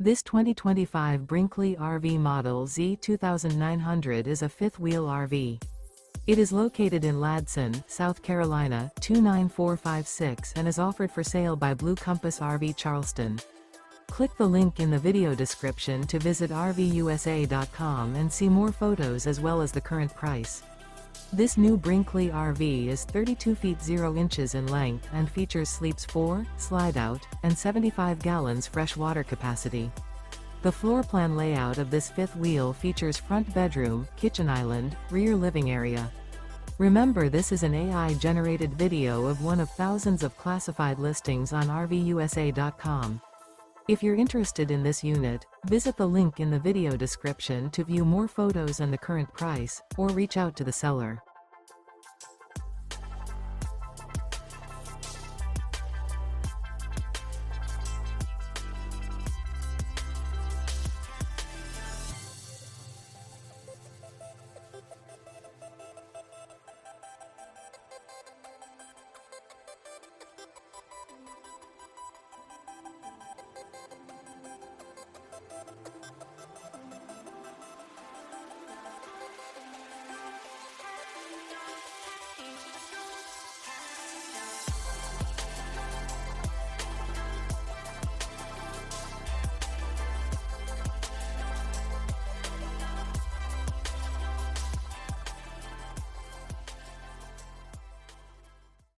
This 2025 Brinkley RV Model Z 2900 is a fifth-wheel RV. It is located in Ladson, South Carolina, 29456 and is offered for sale by Blue Compass RV Charleston. Click the link in the video description to visit RVUSA.com and see more photos as well as the current price. This new Brinkley RV is 32 feet 0 inches in length and features sleeps 4, Slideout, and 75 gallons fresh water capacity. The floor plan layout of this fifth wheel features front bedroom, kitchen island, rear living area. Remember, this is an AI-generated video of one of thousands of classified listings on RVUSA.com. If you're interested in this unit, visit the link in the video description to view more photos and the current price, or reach out to the seller.